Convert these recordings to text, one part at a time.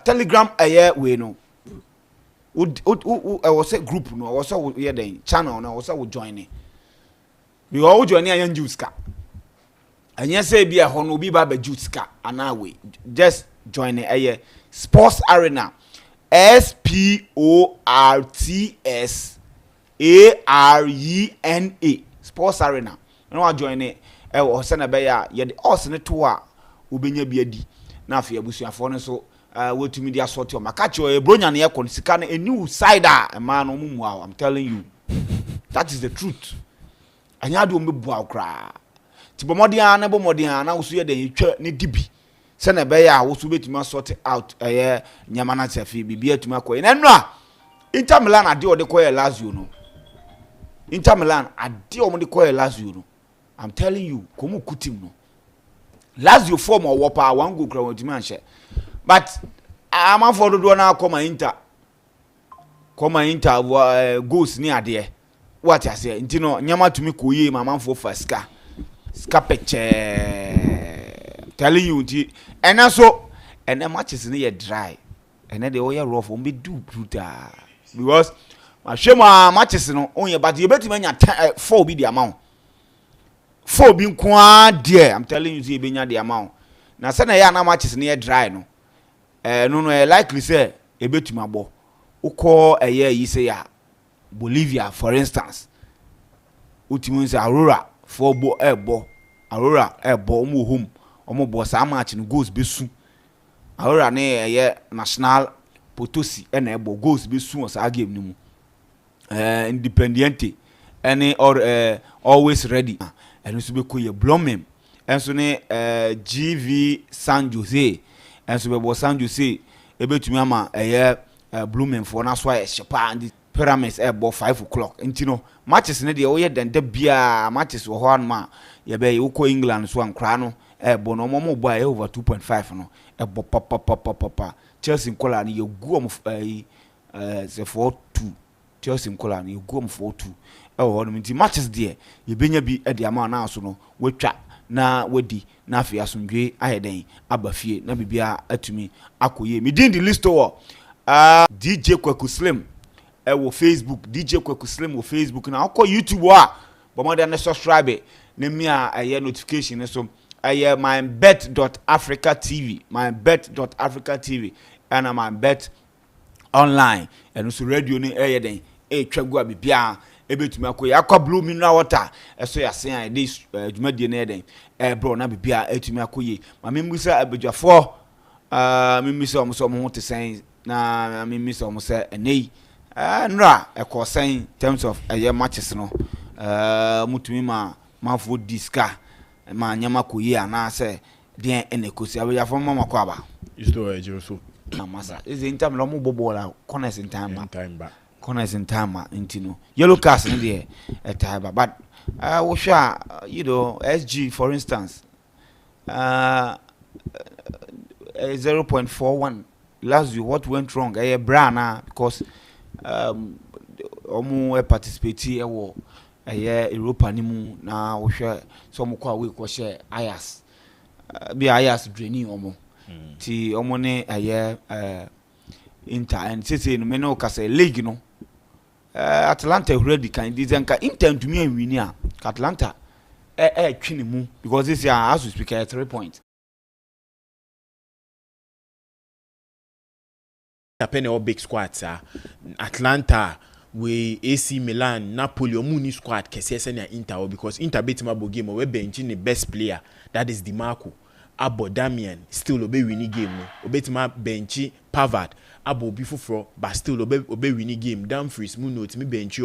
Telegram aye we no was a group no was a channel no was a join it we all join ayan juice ka anya say bi a hono bi ba ba juice ka ana we just join aye sports arena SPORTSARENA sports arena no wa join it o se na be ya ye de os ne to a obenya bi adi na afi abusuafo ne so wetumi dia sort o makachi o ebronya ne yakon sika na eniu side a ma no mumu a I'm telling you that is the truth anya do mebu akra ti bomodian na bomodian na wo so ye de yetwa ne dibi se na be ya wo so betuma sort out nyama na tafi bibia tuma koy na no a Inter Milan ade o de koy Lazio no Inter Milan ade o mo de koy Lazio no I'm telling you komu kutim no Lazio form or wopa one go kra wotumi anhye but I'm for do na come Inter goals ni ade what I say ntino nyama tumi koye mama for faska ska picture telling you nti ena so ena matches ni ye dry ena de oya rough on be do brutal because mahwema matches no onye but you betime nya 4 be the amount 4 bi nkoa there I'm telling you say benya the amount na se na ya na matches ni ye dry no no likely say ebetuma abo ukọ yi say ya Bolivia for instance ultimate Aurora for Aurora omo home omo bo sa match no goals besu Aurora ne National Potosi na ebo goals besu o sa game ni mu Independiente any or always ready eno so be koye Blomem enso ne GV San Jose enso be bo San Jose ebetumi ama Blomem for na so shepa and Pyramids ebo 5 o'clock ntino matches ne de oye dende bia matches wo ho anma ye be uko England so ankra no ebo no mo bo over 2.5 no ebo papa Chelsea nkola ni yegu om se 4-2 Chelsea nkola ni yegu om 4-2 ho no nti matches de ye benya bi e de ama na so no wetwa na wadi na afia asundwe ayeden abafie na bibia atumi akoye mi din the list o DJ Kwaku Slim wo Facebook DJ Kwaku Slim wo Facebook na akọ YouTube a bomoda na subscribe na mi a notification so MYBET.AFRICA TV MYBET.AFRICA TV and MYBET online and so radio ni den twagu abibia ebetumi akoye akọ blue mineral water eso ya sen this dwumadie na den bro na bibia etumi akoye ma membusa abadwafo membusa omo ho te sen na membusa omo se enei nra ekosen in terms of matches no mutumi ma for diska ma nyama koye ana se den enekosi abadwafo mama kwa ba isto eje so masa is in time lo mo bobola corners in time ba corners in time intino yellow cards in there time but we sure you know SG for instance 0.41 Lazio what went wrong brana because omo participate wo Europa ni mu na we sure so mo kwa we ko share Ayas bi Ayas draining omo ti omo ne Inter and say no me no ka say league no Atlanta already can dizenka Inter to me win a Atlanta twini mu because this year as we speak 3 points happen all big squads Atlanta we AC Milan Napoli omuni squad kese se na Inter because Inter betima bo game we bench the best player that is DiMarco Abo Damian still obe winning game no obetima benchi Pavard Abo bi foforo but still obe winning game Dumfries mu no timi benchi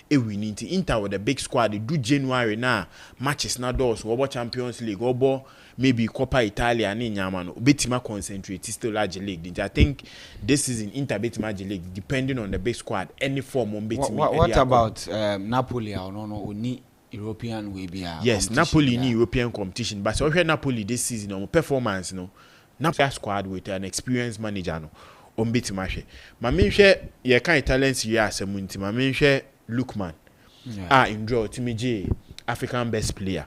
winning ti Inter with the big squad do January na matches na doors wo Champions League obo maybe Coppa Italia ni nyama no obetima concentrate still large league. I think this season Inter betima large league depending on the big squad any form on betima. What about Napoli or no oni European we be yes Napoli in European competition but so Napoli this season on performance no Napoli squad with an experienced manager no on betima hwe ma me hwe ye kan talents ye asamunti ma me hwe Lookman in draw timije African best player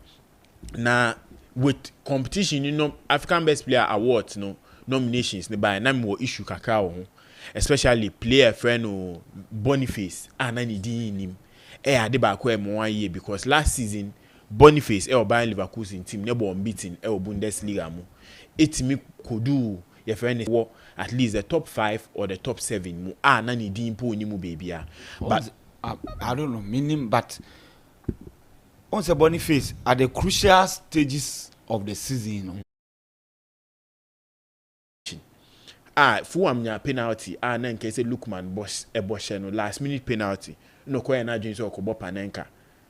na with competition you know African best player awards no nominations ne by na me issue kakra wo ho, especially player friend o Boniface na ni din nim ade ba ko e mo 1 year because last season Boniface e Bayern Leverkusen team ne bo unbeaten e Bundesliga mu etimi kodu your friend is at least the top 5 or the top 7 mu na ni din po ni mu baby but I don't know meaning, but on the Boniface at the crucial stages of the season. Fulham nya penalty na nke say Lookman boss no last minute penalty no koya na dwen so okobo Panenka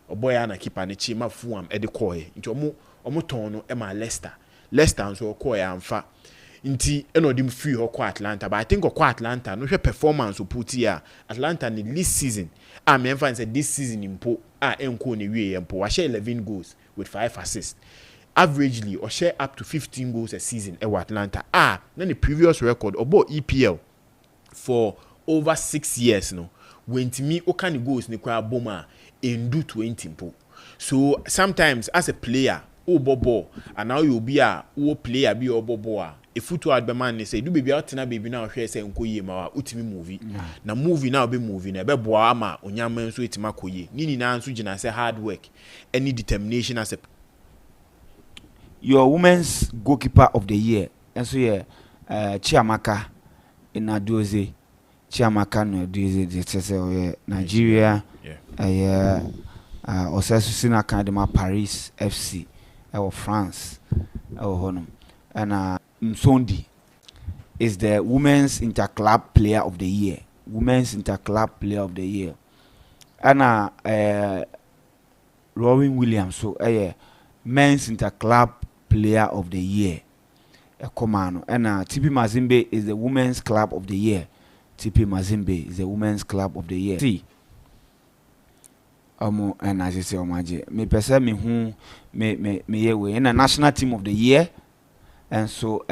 oboy na keeper ne chi ma Fulham e de koye nti omo ton no e ma Leicester nso koya amfa nti eno dim free ho kwa Atlanta, but I think kwa Atlanta no hwe performance o put here Atlanta ni this season me emfa say this season impo enko ne wie empo wa share 11 goals with 5 assists averagely or share up to 15 goals a season e Atlanta na the previous record obo EPL for over 6 years no when to me o kan goals ni kwa boma endu 20 impo. So sometimes as a player o bobo and now you be a o player be o bobo a football adman ne say do baby out na baby na hwe say nkoye ma utimi movie na movie na be movie na be boa ama onyama nso etima koye ni na nso gina say hard work any determination as a your women's goalkeeper of the year and so Chiamaka Nnadozie Chiamaka Nnadozie the Nigeria Osasusina Academy Paris FC France honum and Msondi is the women's interclub player of the year, women's interclub player of the year, and Robin Williams so men's interclub player of the year, a commando, and TP Mazembe is the women's club of the year. TP Mazembe is the women's club of the year. See, and as you say, Omaje, me person me who me in a national team of the year, and so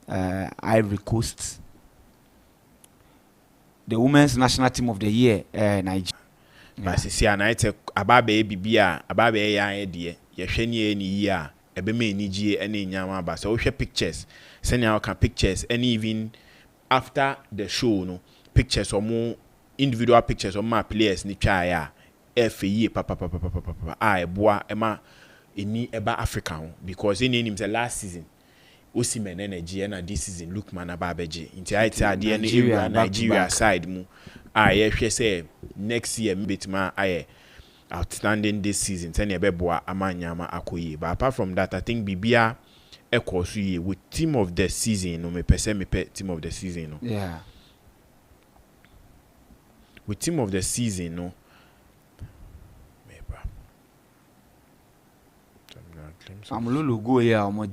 Ivory Coast, the women's national team of the year, Nigeria. But see, and I take ababe bibia ababe ya idea. Ye hwani ni ya ebe me ni gie ene nyama ba so hwe pictures send our can pictures and even after the show no pictures or more individual pictures of my players ni twa ya FE papa boa ema eni eba Africa because in him the last season Osimhen energy na this season Lookman ababeje nti I tell the Nigeria side mu ye hwe say next year betima outstanding this season ten ebeboa amanyama akoye. But apart from that I think bibia ekosu ye with team of the season no me team of the season no yeah with team of the season no I'm lulu go here omo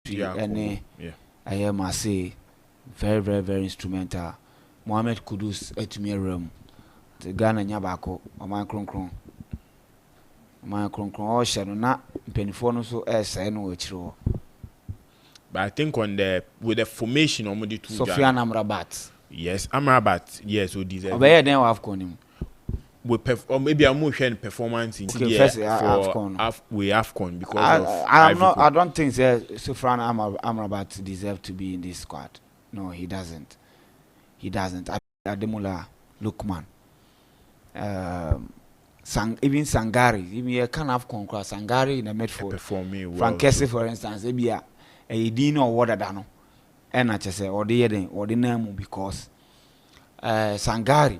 and I am I say very very very instrumental. Mohamed Kudus etumi room the Ghana nyabako oman kronkron o shano na mpenifo no so say no achiro. But I think on the with the formation on the two Sofiane Amrabat. Yes, Amrabat. Yes, so deserve. Obey then have con him. Or maybe I'm more sharing performance in the we AFCON because I don't think Sofiane Amrabat deserve to be in this squad. No, he doesn't. Ademola Lookman. Even Sangari, even you can have conquer Sangari in the midfield. Performing well. Frank Kessie, for instance, maybe a dino or water dano. And I just say or the name because Sangari,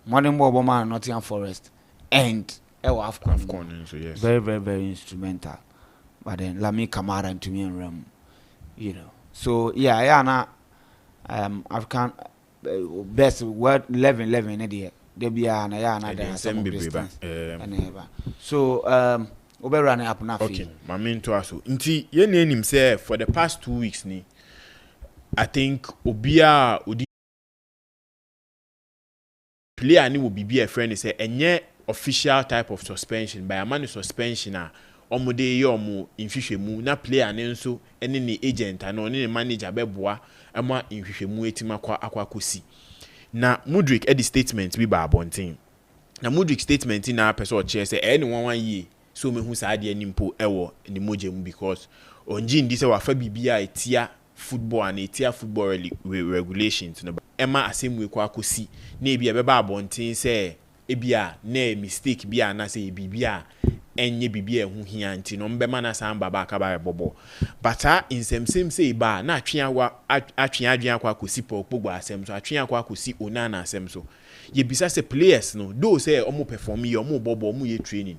Modern Boboma, Nottingham Forest, and AFCON. So yes. Very, very, very instrumental. But then Lami Kamara and to me and Rem, you know. So yeah, African best word 11 idiot. There be another some distance. So we run up now. Okay, my main to us. Nti ye name him say for the past 2 weeks ni I think Obia Odi player ni will be a friend say enye official type of suspension by a man suspension omode ye omo nhwehwemu na player ne nso ene ne agent na one ne manager beboa ama nhwehwemu etima akwakosi na Mudrik edi statement bi ba abonten na Mudrik statement in our person chair say anyone 1 year so me hu sa ade animpo ewo ni moje mu because onji ndi se wa fa bibia etia football and etia football regulations no ema asemwe kwa akosi na ebia beba abonten se ebia na mistake bia na se bibia enye bibia hu hia nti no mbema na samba ba aka ba bobo bata insemsem se ba na atwea adwea kwa akosi pogbo asem so atwea kwa akosi onana asem so ye bisa se players no do say omo perform ye omo bobo omo ye training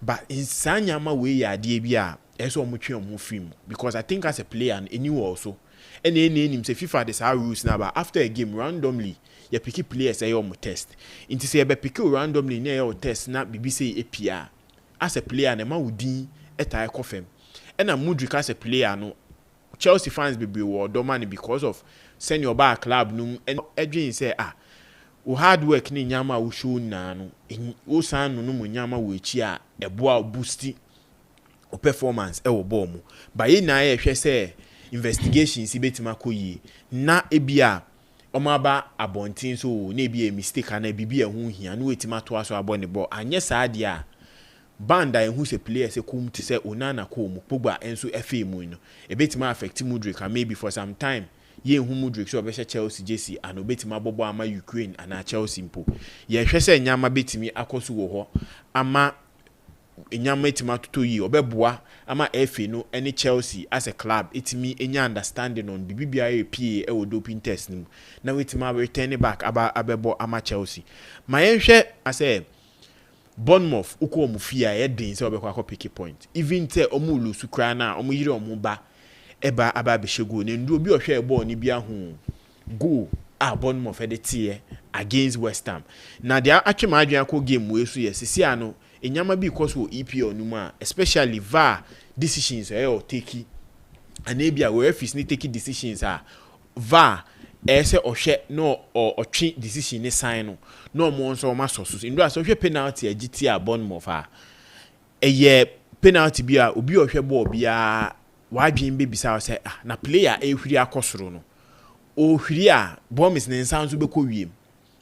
but insanya ma we ya ade bia eso omo twe omo film because I think as a player and anywhere also any nim say FIFA this how rules now but after a game randomly you pick players say omo test into say be pick randomly na your test na bibi say APR as a player na ma wudi eta ekofem and na Mudrik as a player no Chelsea fans be word man because of send your back club no and edwin say o hard work ni nyama wo show na no o san no mo nyama wo echi a eboa boost o performance e wo ball mu ba ye na ye hwe say investigations betima koyi na ebia omaba abontin so na ebia mistake na bibia hu hia na wetima to aso abone ball anye saade a banda hu se player se kum te se onana ko mu pogba enso fa mu no ebetima affect Mudrik maybe for some time ye hu Mudrik so be Chelsea JC and obetima bobo ama Ukraine and Chelsea mpo ye hwe se nyama betimi akoso wo ho ama nyama etima toto yi obeboa ama FA no any Chelsea as a club etimi enya understanding on bibia PA e wo doping test nim na wetima return back abebo ama Chelsea ma ye hwe ase Bournemouth uko omufia ye den se obekwa ko pick point even te omu lusu kra na omu yire omu ba eba aba be shego ne ndu obi ohwe ball ni bia hu go Bournemouth de tie against West Ham na dia atwema adwan ko game we so ye sisi ano enyama bi because wo EPL no ma especially VAR decisions o take and ebia we refuse ni take decisions VAR ese ohwe no otwe decision ni sign no mo nso ma so ndu aso hwe penalty agiti Bournemouth eye penalty bia obi ohwe ball bia wadwen be bisa say na player ehwiri akosoro no o hwiri a Bournemouth ne nsa nso beko wiem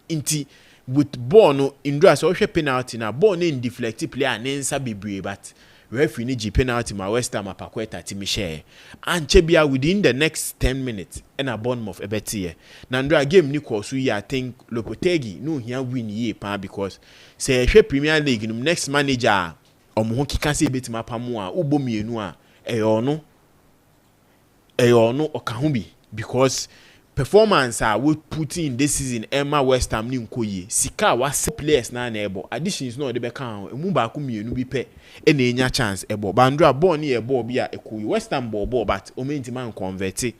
inti with ball no ndu aso hwe penalty na ball no deflect player ne nsa bebre but referee ni gi penalty ma West Ham apakweta timi share anche bia within the next 10 minutes na Bournemouth ebetie na ndu a game ni koso yi I think Lopetegui no hia win ye pa because say hwe Premier League no next manager omo kika se betima pamo a ubomienu a eyo no okahubi because performance we put in this season Emma West Ham ni nkoye sika was players na ebo additions no de be kan emu ba ko mienu bi pe e na enya chance ebo bandra ball ni ebo bi a ekoyi West Ham ball but o menti man convert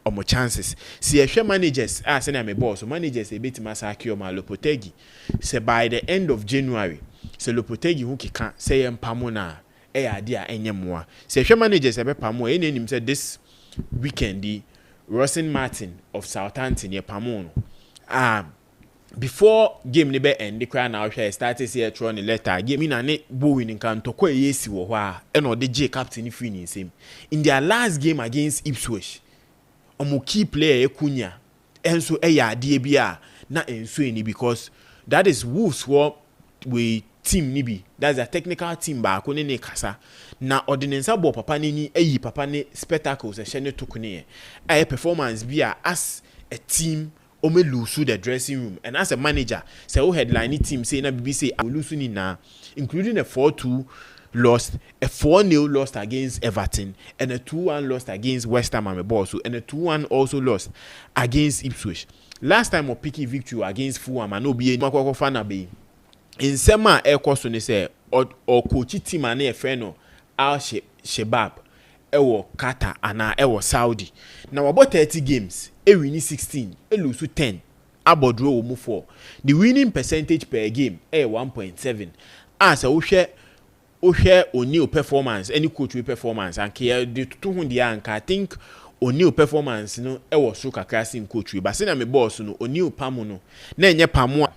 omo chances si ehwe managers say na me ball so managers e betima sakio ma Lopetegui say by the end of January say Lopetegui hu kika say empamo na e ade a enyemwa say ehwe managers e be pamo e na nim say this weekend Rosin Martin of Southampton ye pamono before game ne be end kra na hwe started say tro ne letter game na ne bowin nkan tokwa yesi wo ho a e no de J captain free ni nsem in their last game against Ipswich omo key player ekunya enso e ya ade bia na enso eni because that is Wolves we team ni bi that's a technical team ba ko ne kasa na ordinance ball papa ni eyi papa ne spectacles e hye ne tokune e performance bia as a team o me lose the dressing room and as a manager say o headline team say na BBC o lose ni na including a 4-2 lost, a 4-0 lost against Everton and a 2-1 lost against West Ham and and a 2-1 also lost against Ipswich. Last time o picky victory against Fulham and no be makoko fana be in sema ekoso ne say o coach team na e friend no Al Shabab ewo Qatar ana ewo Saudi na wabo 30 games e win 16 e lose 10 abodro wo mu 4 the winning percentage per game 1.7 as wo hwe oni performance any coach we performance and ke de to hu dia anka I think oni performance no ewo so kakra sin coach we ba se na me boss no oni pamo no na enye pamo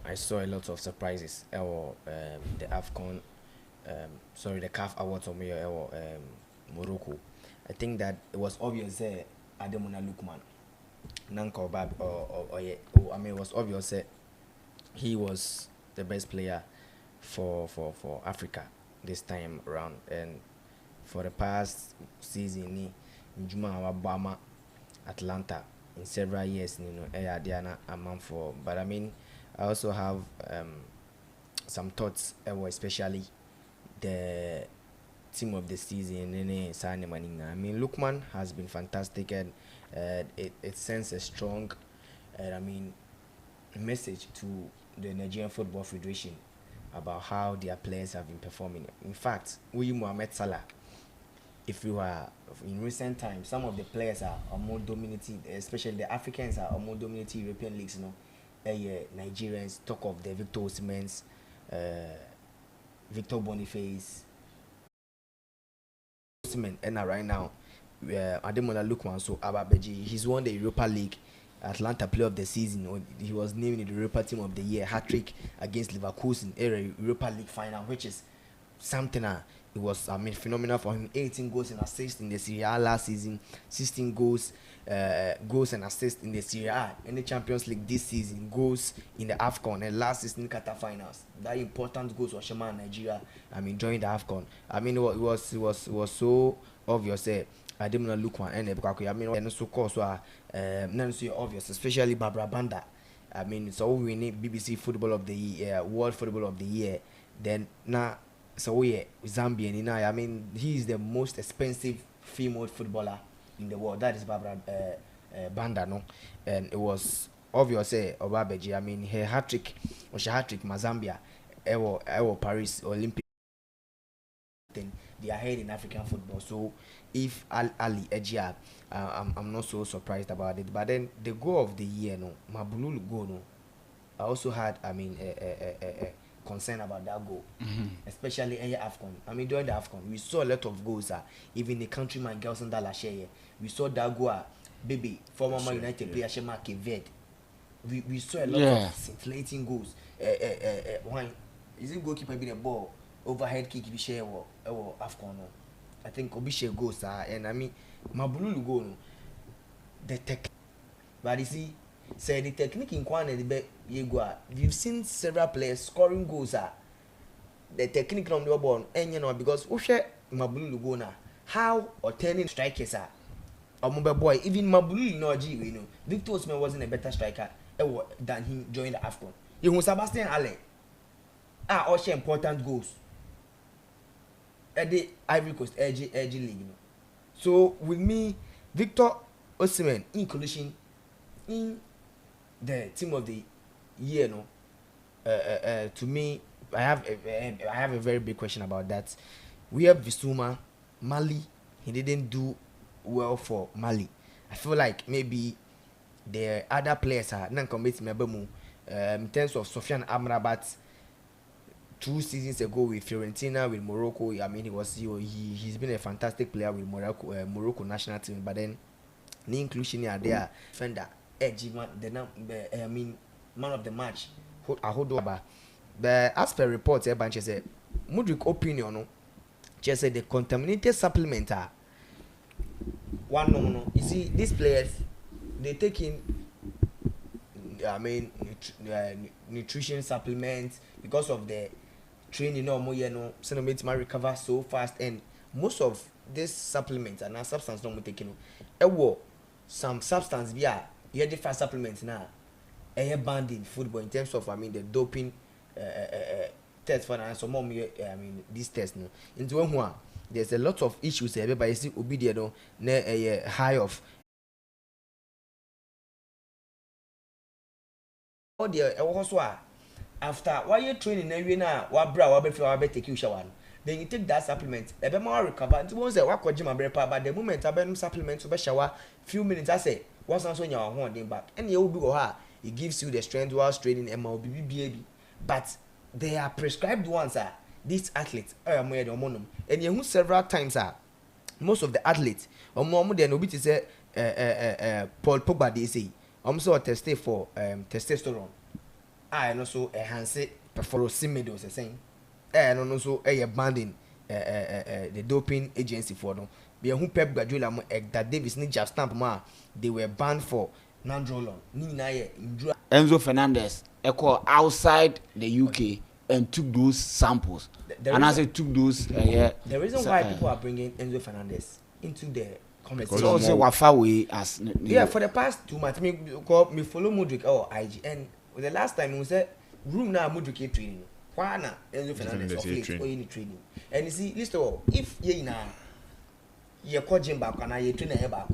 I saw a lot of surprises the AFCON the CAF Awards of Morocco. I think that it was obvious that Ademona Lukman Nanko Bab it was obvious that he was the best player for Africa this time around. And for the past season, Njuma Wabama Atlanta in several years, Diana among for. But I mean, I also have some thoughts, especially the team of the season. I mean, Lukman has been fantastic, and it sends a strong, message to the Nigerian Football Federation about how their players have been performing. In fact, Mohamed Salah, if you are in recent times, some of the players are more dominating, especially the Africans are more dominating European leagues. Nigerians talk of the Victor Osimhen's, Victor Boniface, Osimhen, and right now, Ademola Lookman, so Ababeji, he's won the Europa League Atlanta Player of the Season. He was named in the Europa Team of the Year, hat-trick against Leverkusen in Europa League final, which is something it was phenomenal for him. 18 goals and assists in the Serie A last season, 16 goals and assists in the Serie A in the Champions League this season, goals in the AFCON and last season Qatar finals. That important goals for Shema and Nigeria. During the AFCON. It was so obvious. I didn't look one and and so course none so obvious, especially Barbara Banda. So we need BBC Football of the Year, World Football of the Year. Then now, so we Zambian. He is the most expensive female footballer in the world. That is Barbara Banda, no, and it was obvious. Obabeji. Her hat-trick, Mazambia, Paris Olympic. They are ahead in African football. So if Ali Ejia, I'm not so surprised about it. But then the goal of the year, Mabululu goal, I also had a concern about that goal, especially in AFCON. During the AFCON, we saw a lot of goals. Even the countryman girls in Dalashe, we saw that goal. Baby, former Man United player Shema Keved. We saw a lot of scintillating goals. Why is it goalkeeper being a ball? Overhead kick if you share or AFCON. I think Obishe goes and Mabululu go the tech. But you see, say the technique in Kwan and the you've seen several players scoring goals. The technique on the ball, and because Ushe Mabululu go now. How or turning strikers are. Mobile boy, even Mabululu no G, Victor Osimhen wasn't a better striker than him during the AFCON. You know Sebastian Allen. Also important goals. At the Ivory Coast Edgy League. So with me, Victor Osimhen inclusion in the team of the year, to me, I have a very big question about that. We have Bissouma, Mali. He didn't do well for Mali. I feel like maybe the other players are non-committed in terms of Sofiane Amrabat. 2 seasons ago with Fiorentina, with Morocco, he's been a fantastic player with Morocco national team. But then, the inclusion are there. Defender, man of the match. But as per reports, Banche said, Mudrik opinion, just said the contaminated supplement are one no. You see, these players, they take in, nutrition supplements because of the training so make my recover so fast, and most of these supplements and substance no taking some substance you different supplements now banned in football in terms of the doping test for and some more this test into one there's a lot of issues everybody see obedient a high of all the also after why you training every now what bra take you shower, then you take that supplement a bit more recover. It was a work with but the moment I burn supplement to shower few minutes I say what's on your horn back and you will be it gives you the strength while training MLB, but they are prescribed ones these athletes and you several times most of the athletes or more than obiti say Paul Pogba they say so tested for testosterone. I also enhance it for Simidos saying and also banding the doping agency for them. Be who Pep Guardiola that Davis need just stamp they were banned for nandrolone. Nina Indra Enzo Fernandez call outside the UK and took those samples. And as I took those, the reason why people are bringing Enzo Fernandez into the conversation. So say Wafa way as for the past 2 months, me follow Mudryk or IG, and the last time we said room now Mudryk training. Why na Enzo Fernandez of late or any training? And you see, list all if ye na ye call gym back and I train a back.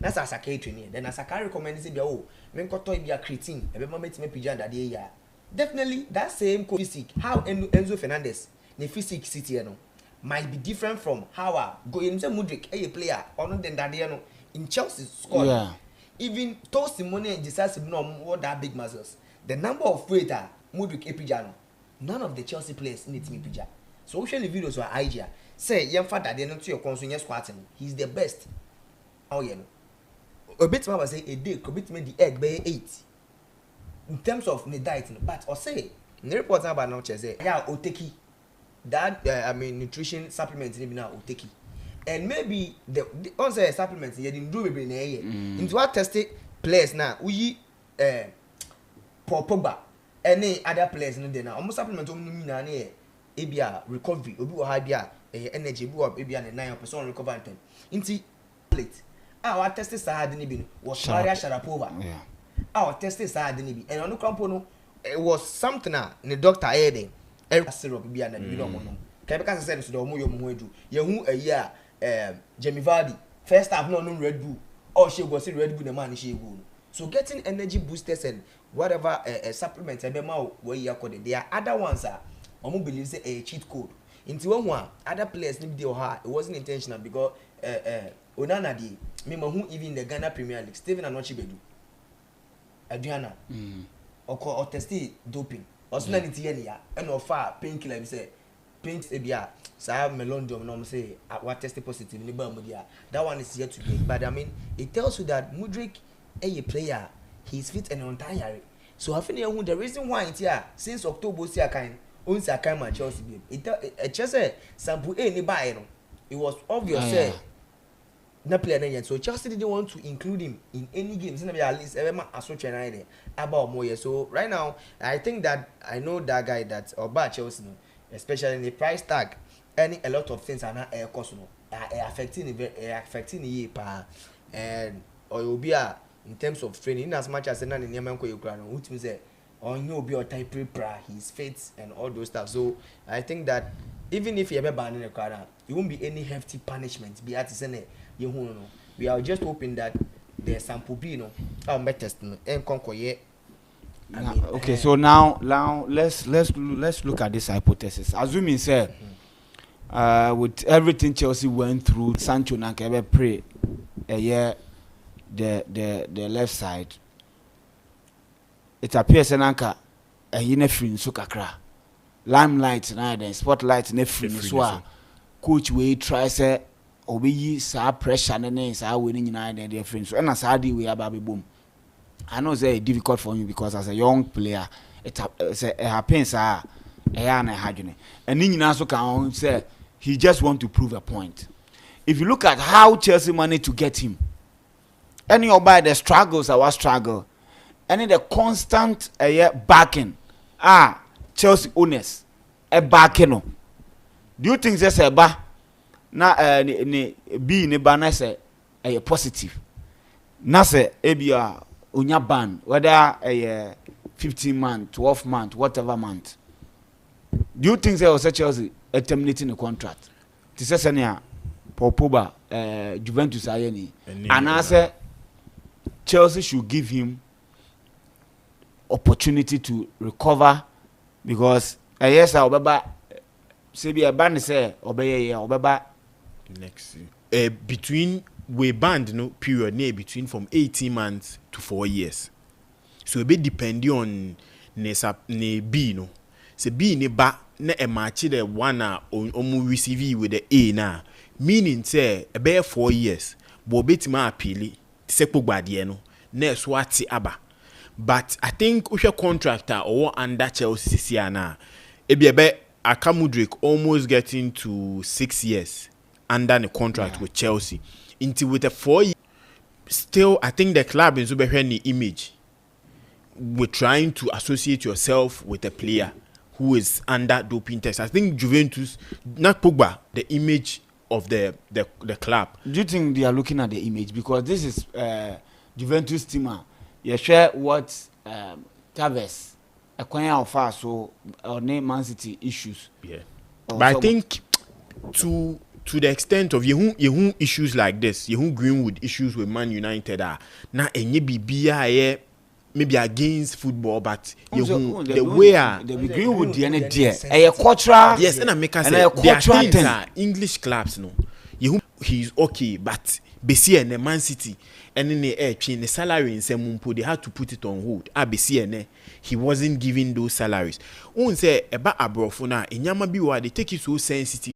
That's a Sakai training. Then as Sakai recommends it, oh, men got to be a creatine, a moment me pigeon that day. Definitely that same physique. How Enzo Fernandez, the physique city, might be different from how go in Mudryk, a player, or not than that in Chelsea's squad. Yeah. Even toast money and decisive no more that big muscles. The number of weight Mudryk Epijano, none of the Chelsea players need to be pija. So we show the videos were IG. Say young father they not to your consuming squatting. He's the best. Oh yeah. A bit more say a day could be the egg by 8 in terms of the diet, but or say the report about now say yeah oteki that nutrition supplements maybe now oteki and maybe the on say supplements you didn't do maybe in a year into what tested players now we Pogba any other players no dey now almost supplement on na na ebia recovery obi wo ha bia energy bi wo ebia na 9% recover time into plate our tested side ni bi was Maria Sharapova. Yeah. Our tested side ni bi and on campo no it was something the doctor adding every syrup bi na bi no mo no. Kai because said so do mo yo mo edu. Ye hu ayi Jamie Vardy first half no Red Bull or she go see Red Bull the man she go. So getting energy boosters and whatever supplements e be ma wo yi akode there are other ones omo believe say a cheat code. Into one other players need dey ha it wasn't intentional because Onana di me who even the Ghana Premier League Steven Anochibedu Adriana or tested doping or sanity ya and of far painkiller say paint ebia sa melondium no say what tested positive ni ba mudia that one is yet to be but I mean it tells you that Mudryk a player he's fit and on tired so I think the reason why it here since October see a kind owns a kind of Chelsea game it just say sample any buy no it was obvious say na player na so Chelsea didn't want to include him in any games na be at least ever aso trainer there about more so right now I think that I know that guy that about Chelsea no especially in the price tag any a lot of things are not air cost no affecting the pa and or will be in terms of training in as much as na the name ko Ukraine which means on you be or type prepare his faith and all those stuff so I think that even if you ever ban in the crowd it won't be any hefty punishment be at say we are just hoping that the sample be our test and conquer okay so now let's look at this hypothesis assuming say with everything Chelsea went through Sancho na kebe pray the left side it appears nanka na free so kakra limelight na then spotlight na free so coach we try say obi sa pressure na sa we ni nyina na dey free so na sa dey we aba boom I know it's difficult for you because as a young player it happens na hadwene and ni nyina so can say he just want to prove a point. If you look at how Chelsea managed to get him any by the struggles our struggle any the constant backing Chelsea owners backing no do you think this ba na ni be ni ba na say positive na say ebia onya ban whether 15 month 12 month whatever month do you think there was Chelsea terminating the contract to say senior Pogba Juventus ayeni and I say Chelsea should give him opportunity to recover because yes obeba say be a ban say obeba next year between we band no period near between from 18 months to 4 years so it be depending on ne B no say B ne ba na e match the one omu receive with the A na meaning say e be 4 years but betima appeal say Pogba de no na so ati aba but I think we contractor or under Chelsea na e be Aka Mudryk almost getting to 6 years under the contract with Chelsea until with a 4 year still I think the club is the image with trying to associate yourself with a player who is under doping test. I think Juventus, not Pogba, the image of the club. Do you think they are looking at the image? Because this is Juventus team. You share what Tevez, a coin of fast, so or name Man City issues. Yeah, but I think to the extent of you issues like this, you Greenwood issues with Man United are now and maybe against football, but the way the Greenwood the any dear a cultural yes, and I make us say their things are English clubs no. He's okay, but Bessie and Man City and in the air the salary in Semumpo they had to put it on hold. Bessie and he wasn't giving those salaries. One say about Abrofona in Yamabiwa they take it so sensitive.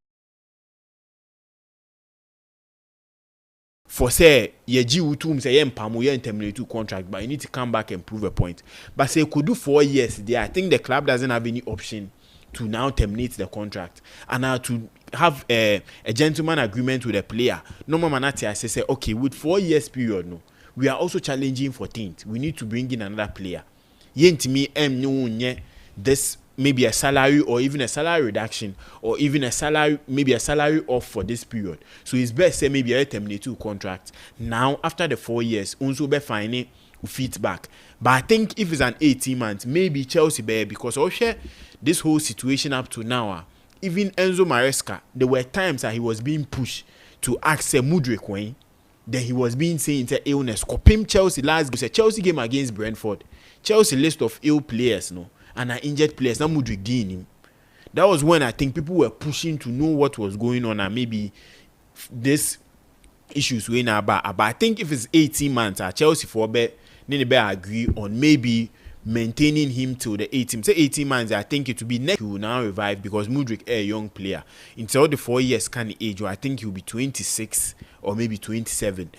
For say ye G2 say Mpamu ye terminate to contract, but you need to come back and prove a point. But say could do 4 years there. I think the club doesn't have any option to now terminate the contract and now to have a gentleman agreement with the player. No more manati I say okay with 4 years period no. We are also challenging for things. We need to bring in another player. Yent me no this maybe a salary or even a salary reduction or even a salary maybe a salary off for this period. So it's best say maybe a terminate contract. Now after the 4 years, unso be fine feedback. But I think if it's an 18 months, maybe Chelsea be because also this whole situation up to now, even Enzo Maresca, there were times that he was being pushed to ask Mudryk when then he was being saying into illness. Kopim Chelsea last Chelsea game against Brentford. Chelsea list of ill players, no. And are injured players, now Mudryk in him. That was when I think people were pushing to know what was going on and maybe this issues were now about. But I think if it's 18 months, Chelsea for bet, then they agree on maybe maintaining him till the 18. Say 18 months, I think it will be next. He will now revive because Mudryk a young player. Until the 4 years kind of age, or I think he'll be 26 or maybe 27.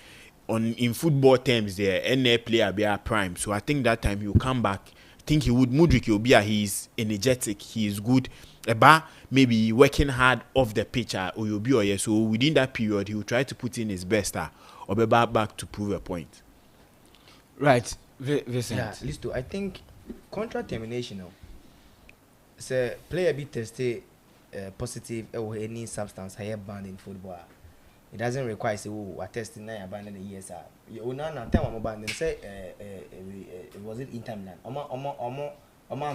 In football terms, the NA player be a prime. So I think that time he'll come back. Think he would Mudryk will be he's energetic, he is good. About maybe working hard off the pitch or you'll be or so within that period he will try to put in his best or be back to prove a point. Right, Vincent. Yeah, listen, I think contract termination. Say player be tested positive or any substance higher banned in football. It doesn't require say I tested now abandon the ESR. You now time I'm abandoned say was it Inter Milan?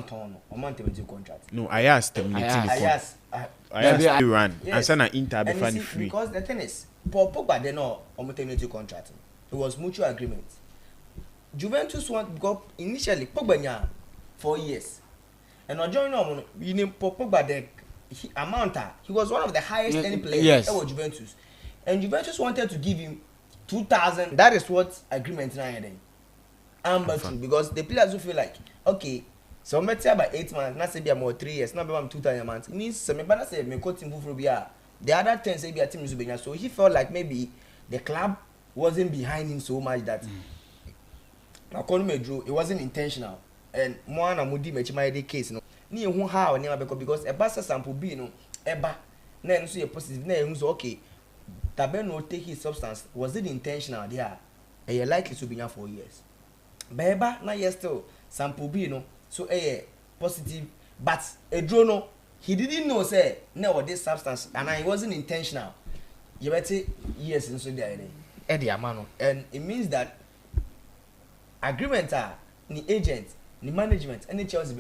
Terminating contract. No, I asked terminating the contract. I asked Iran and send an Inter be funny free. Because the thing is, Pogba they know terminating contract. It was mutual agreement. Juventus got initially Pogba 4 years. And now join on you name Pogba the amount he was one of the highest any players ever Juventus. And Juventus wanted to give him 2,000. That is what agreement now then. Because the players will feel like, okay, so I'm by 8 months, not say be more 3 years, not be 2,000 months. It means some say me coach him for the other 10 say be a team is so he felt like maybe the club wasn't behind him so much that Makono drew it wasn't intentional. And more na mudi me case no. Ni ehun ha o because a basa sample B no eba na enso ye positive na ehun so okay. Tabeno take his substance, was it intentional there? And you're likely to be here 4 years. Beba, now you're still sample B, no, so positive, but a drone, he didn't know, say, no, this substance, and it wasn't intentional. You better yes, and so there, and it means that agreement are the agent, the management, and the Chelsea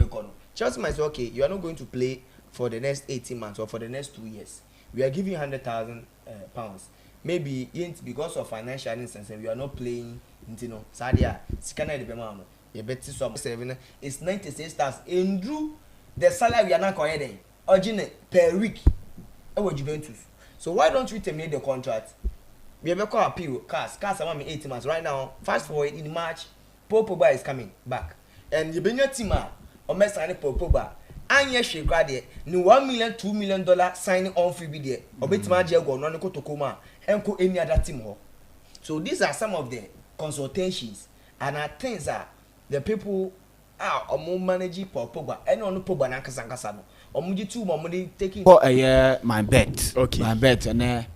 Chelsea might say, okay, you are not going to play for the next 18 months or for the next 2 years. We are giving you 100,000 pounds. Maybe because of financial instance, we are not playing. Sadia, Sikana de Bemano, you bet some 7 it's 96 stars. And Drew, the salary we are not coordinating, originally per week. Juventus. So why don't we terminate the contract? We have a call appeal. Cars are 18 months right now. Fast forward in March, Pogba is coming back, and you bring your team or mess signing Pogba. And yes, she graduate. No $1 million, $2 million signing on free video. Or bet my jail go no to Tokoma and go any other team. So these are some of the consultations and things that the people are more managing Pogba and on Pogba and Kasankasano. Or Muji 2 money taking for a year my bet. Okay. My bet and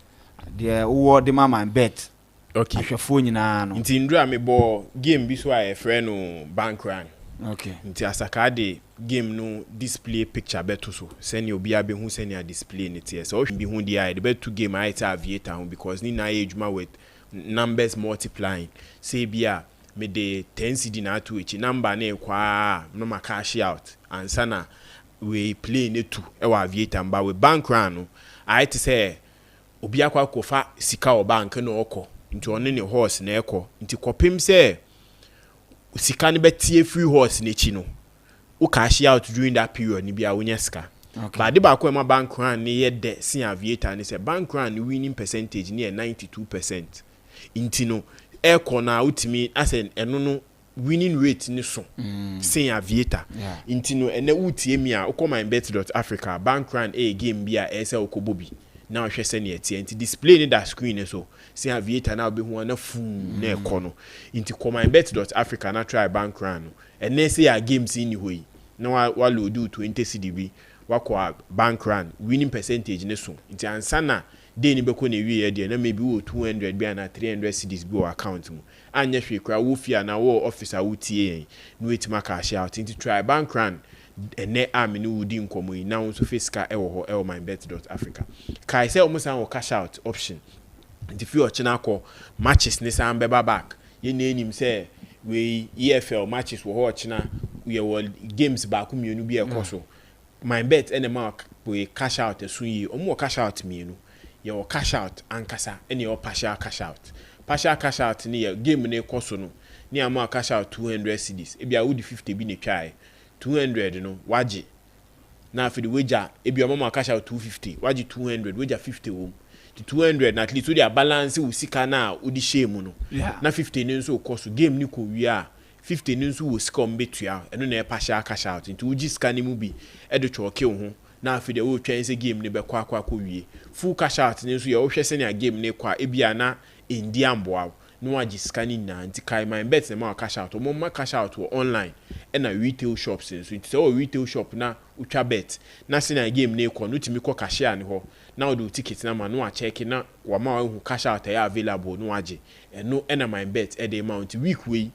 the award my bet. Okay. I phone na no. Inti ndra me bo game bi so a friend no bank run. Okay. Nti asaka de game no display picture beto so. Send obi abe hu send ya display ne tie. So be hu the eye the beto game I aviator because ni na ejuma with numbers multiplying. Say bia me de 10 CD na to each number na kwa no ma cash out. And sana we play ne two e wa aviator mba we bank run no. I to say obi akwa kofa sika o bank na okọ. Nti one ne horse na ekọ. Nti kopim say sika ne betie free horse ne chi no o cash out during that period ni bia wonya sika. Okay. But the back when my bank run ne ye de sin aviator ne say bank run winning percentage near 92%. Inti no air corner utimi as eno no winning rate ni so sin aviator. Inti no ene utie mi a ukọ MYBET.AFRICA bank run a game bia e say okobobi. Now hwe se ne tie nti display ni that screen so sin aviator na obi hu na fu na ekọ no nti MYBET.AFRICA na try bank run no ene say ya games ni hoyi na wa load 20 cdb wakọ bank run winning percentage ne so nti ansa na dey ni beko na wie de na maybe wo 200 bia na 300 cedis bi wo account mu anya hwe kra wo fia na wo officer wo tie no wetima cash out nti try bank run ene amini wudi nkomo yi na wo so fisika e wo ho e wo MYBET.AFRICA kai say omo san wo cash out option nti fi ochina ko matches ne san beba back ye na enim say we EFL matches wo ho ochina we wo games ba ku mienu bi e koso MYBET ene ma we cash out esun yi omo cash out mienu ye wo cash out ankasa ene yo partial cash out ni ye game ne koso no ni ama cash out 200 cedis e bia wo di 50 bi ne twae 200 no waji na for the wager e bia mama cash out 250 waji 200 wager 50 wom the 200 na at least we dey balance we sika na odi shame no na 50 ne nso koso game ni ko wi a 50 ne nso wo sika ombetua eno na e partial cash out into uji sika ne mu bi e do choke wo ho na for the wo twen se game ne be kwa ko wie full cash out ne nso ye wo hwe se ne game ne kwa e bia na indian boa no waji scanning na nti kai MYBET na ma cash out mo ma cash out online na retail shops so nti so retail shop na utwa bet na se na game na ekọ no timi kọ cashier ne ho na o do ticket na ma no a check na wa ma hu cash out ya available no waje no na MYBET e dey amount week wey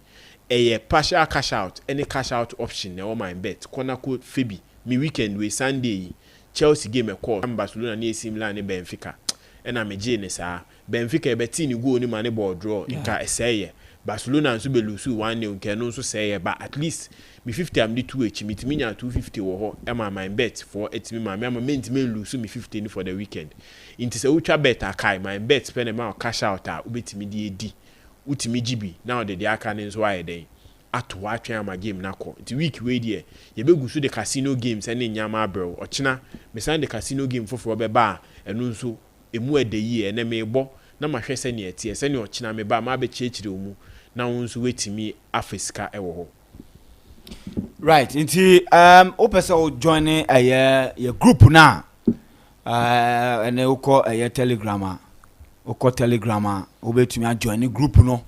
e partial cash out any cash out option na o MYBET kona code febi mi weekend we Sunday Chelsea game e call Barcelona na AC Milan ne Benfica na meje ne saa Benfica ebeti ni goal ni mane ball draw nka eseye Barcelona nso be lose 1-0 nke no nso seye ba at least me 50 am di 2h mitimi nya 250 wo ho e ma MYBET for etimi ma me mentimi lose me 50 ni for the weekend inti se utwa bet akai MYBET spend ma cash out a ubetimi di edi utimi gibi now the aka ne nso aye den ato atwen ama game na ko nti week we die ye begusu the casino games ene nyama abro ochina me san the casino game foforo be ba eno nso emu ede yi ene me bo na ma hwese ne etie se ne ochina me ba ma be chiechire omu na wonso wetimi afesika ewo ho right nti opese o join ye group na ene uko telegrama uko telegrama obetumi a join group no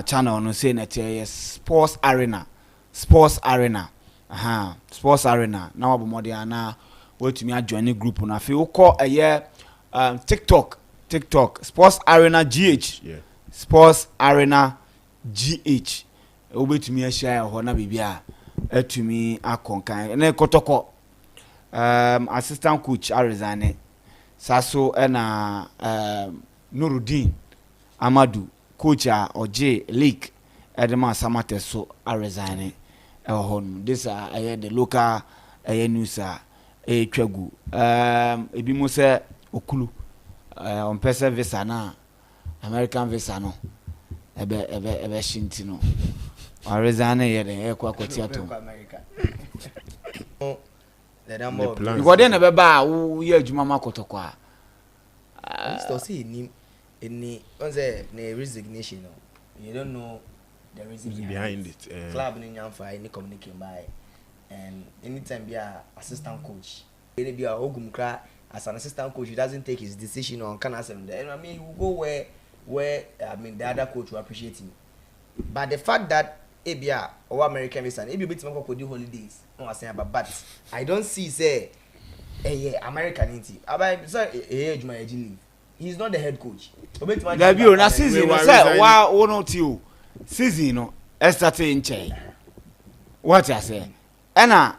channel no say na tie sports arena sports arena na wabomode ana wetumi a join group no afi uko TikTok sports arena gh sports arena gh obetumi a share ho na bibia atumi akonkan na kotoko assistant coach Arizane saso na Nuruddin Amadu coach oje league edema samate so Arizane hon this the local news twagu ebi mo se okulu on pesa visa na American visa no ebe shinti no Arizane ye de ekwa kotia to the number of because then be ba wo ye adwuma makotoko a still see any once a resignation no you don't know the reason behind it club ni nyamfa any communicating by and anytime be a assistant coach any be a ogumkra as an assistant coach he doesn't take his decision on can asem there I mean he will go where I mean the other coach will appreciate him but the fact that Abia or American visa ebi bit make do holidays no say but I don't see say American entity about say ejuma leave he's not the head coach that be na season say wa won not you season no start in chain what I say ɛna